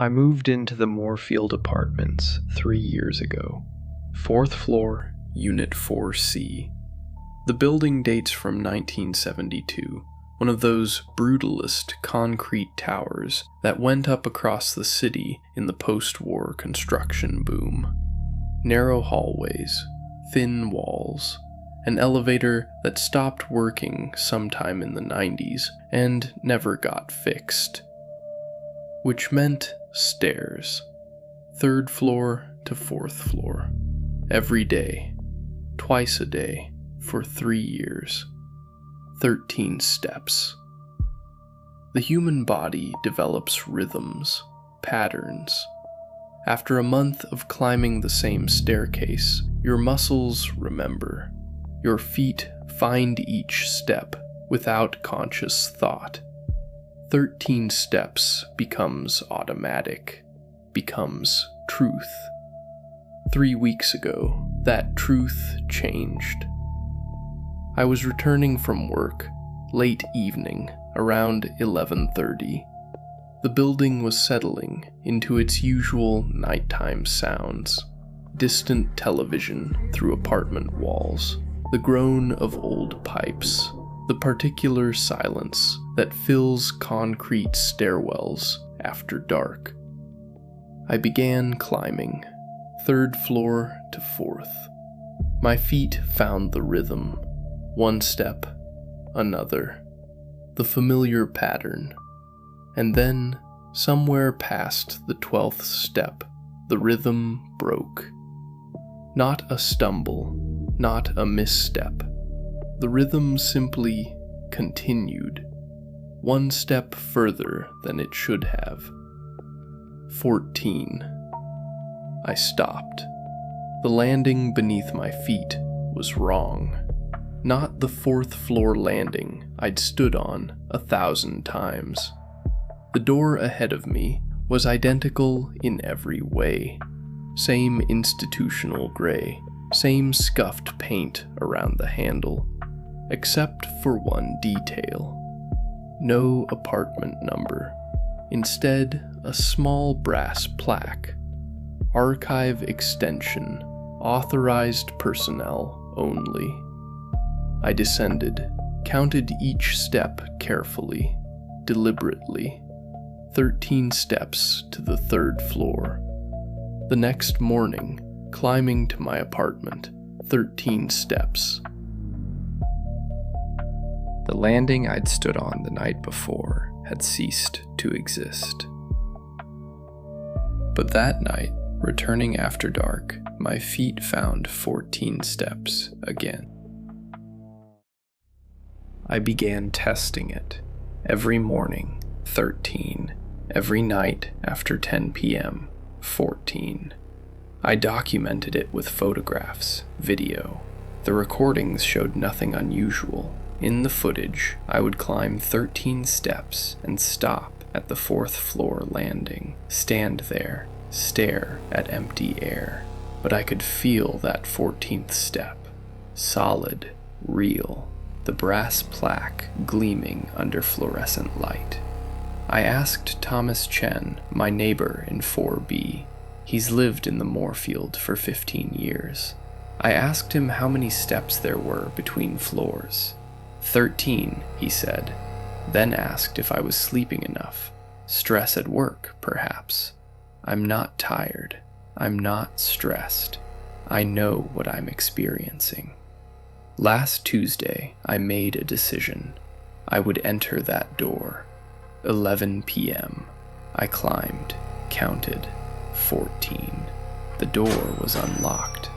I moved into the Moorfield Apartments 3 years ago. 4th floor, Unit 4C. The building dates from 1972, one of those Brutalist concrete towers that went up across the city in the post-war construction boom. Narrow hallways, thin walls, an elevator that stopped working sometime in the 90s and never got fixed. Which meant stairs, 3rd floor to 4th floor, every day, twice a day, for 3 years, 13 steps. The human body develops rhythms, patterns. After a month of climbing the same staircase, your muscles remember. Your feet find each step without conscious thought. 13 steps becomes automatic, becomes truth. 3 weeks ago, that truth changed. I was returning from work, late evening, around 11:30. The building was settling into its usual nighttime sounds. Distant television through apartment walls, the groan of old pipes, the particular silence that fills concrete stairwells after dark. I began climbing, 3rd floor to 4th. My feet found the rhythm, one step, another, the familiar pattern, and then, somewhere past the 12th step, the rhythm broke. Not a stumble, not a misstep. The rhythm simply continued, one step further than it should have. 14. I stopped. The landing beneath my feet was wrong. Not the 4th floor landing I'd stood on 1,000 times. The door ahead of me was identical in every way. Same institutional gray, same scuffed paint around the handle, except for one detail. No apartment number. Instead, a small brass plaque. Archive extension, Authorized Personnel Only. I descended, counted each step carefully, deliberately. 13 steps to the 3rd floor. The next morning, climbing to my apartment, 13 steps. The landing I'd stood on the night before had ceased to exist. But that night, returning after dark, my feet found 14 steps again. I began testing it. Every morning, 13. Every night after 10 p.m., 14. I documented it with photographs, video. The recordings showed nothing unusual. In the footage, I would climb 13 steps and stop at the 4th floor landing, stand there, stare at empty air. But I could feel that 14th step. Solid, real, the brass plaque gleaming under fluorescent light. I asked Thomas Chen, my neighbor in 4B. He's lived in the Moorfield for 15 years. I asked him how many steps there were between floors. 13, he said, then asked if I was sleeping enough. Stress at work, perhaps. I'm not tired. I'm not stressed. I know what I'm experiencing. Last Tuesday, I made a decision. I would enter that door. 11 p.m. I climbed, counted, 14. The door was unlocked.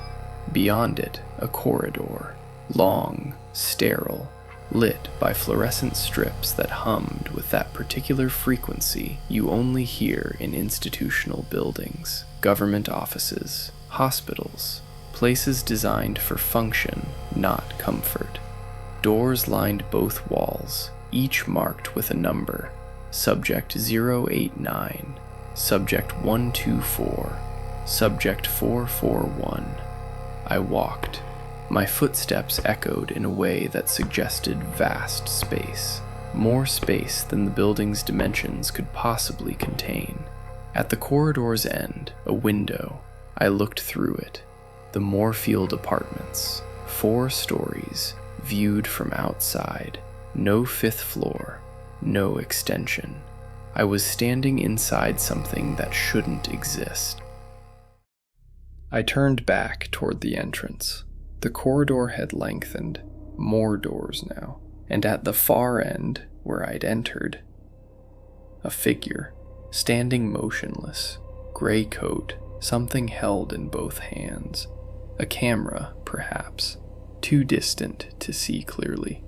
Beyond it, a corridor, long, sterile, lit by fluorescent strips that hummed with that particular frequency you only hear in institutional buildings, government offices, hospitals, places designed for function, not comfort. Doors lined both walls, each marked with a number. Subject 089, Subject 124, Subject 441. I walked. My footsteps echoed in a way that suggested vast space, more space than the building's dimensions could possibly contain. At the corridor's end, a window. I looked through it. The Moorfield Apartments, 4 stories, viewed from outside. No 5th floor, no extension. I was standing inside something that shouldn't exist. I turned back toward the entrance. The corridor had lengthened, more doors now, and at the far end, where I'd entered, a figure, standing motionless, gray coat, something held in both hands. A camera, perhaps, too distant to see clearly.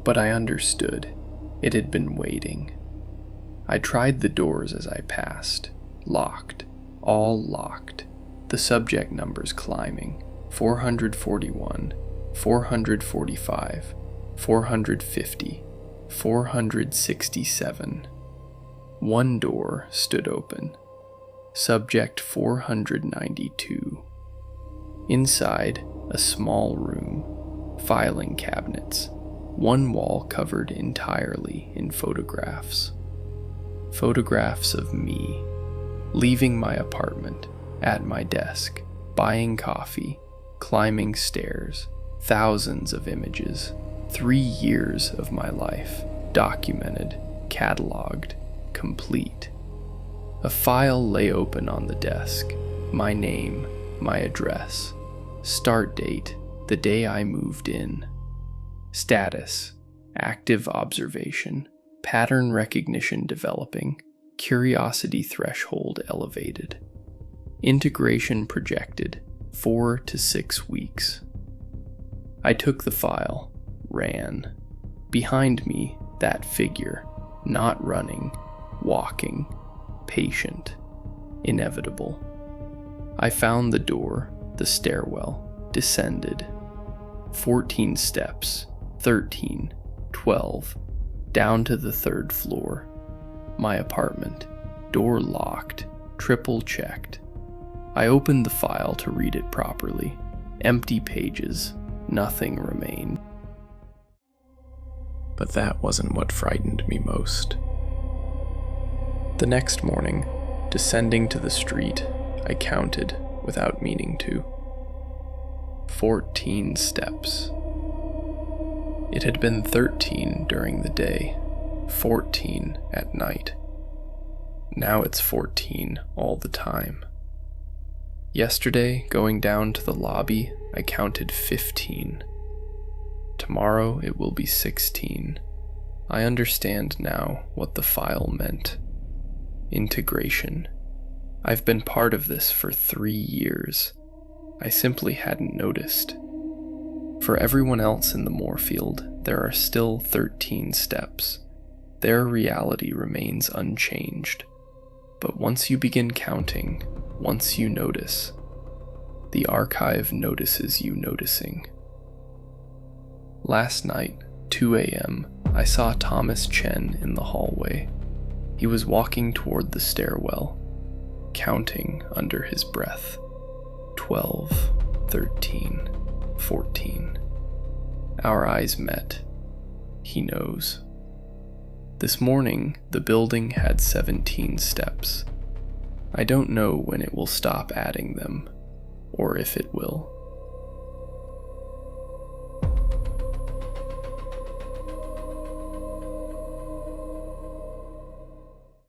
But I understood. It had been waiting. I tried the doors as I passed. Locked. All locked. The subject numbers climbing. 441, 445, 450, 467. One door stood open. Subject 492. Inside, a small room. Filing cabinets. One wall covered entirely in photographs. Photographs of me, leaving my apartment, at my desk, buying coffee, climbing stairs, thousands of images, 3 years of my life, documented, cataloged, complete. A file lay open on the desk, my name, my address, start date, the day I moved in. Status, active observation, pattern recognition developing, curiosity threshold elevated. Integration projected, 4 to 6 weeks. I took the file, ran. Behind me, that figure, not running, walking, patient, inevitable. I found the door, the stairwell, descended. 14 steps, 13, 12, down to the 3rd floor. My apartment, door locked, triple checked. I opened the file to read it properly. Empty pages, nothing remained. But that wasn't what frightened me most. The next morning, descending to the street, I counted, without meaning to, 14 steps. It had been 13 during the day, 14 at night. Now it's 14 all the time. Yesterday, going down to the lobby, I counted 15. Tomorrow it will be 16. I understand now what the file meant. Integration. I've been part of this for 3 years. I simply hadn't noticed. For everyone else in the Moorfield, there are still 13 steps. Their reality remains unchanged. But once you begin counting, once you notice, the archive notices you noticing. Last night, 2 a.m., I saw Thomas Chen in the hallway. He was walking toward the stairwell, counting under his breath. 12, 13, 14. Our eyes met. He knows. This morning, the building had 17 steps. I don't know when it will stop adding them, or if it will.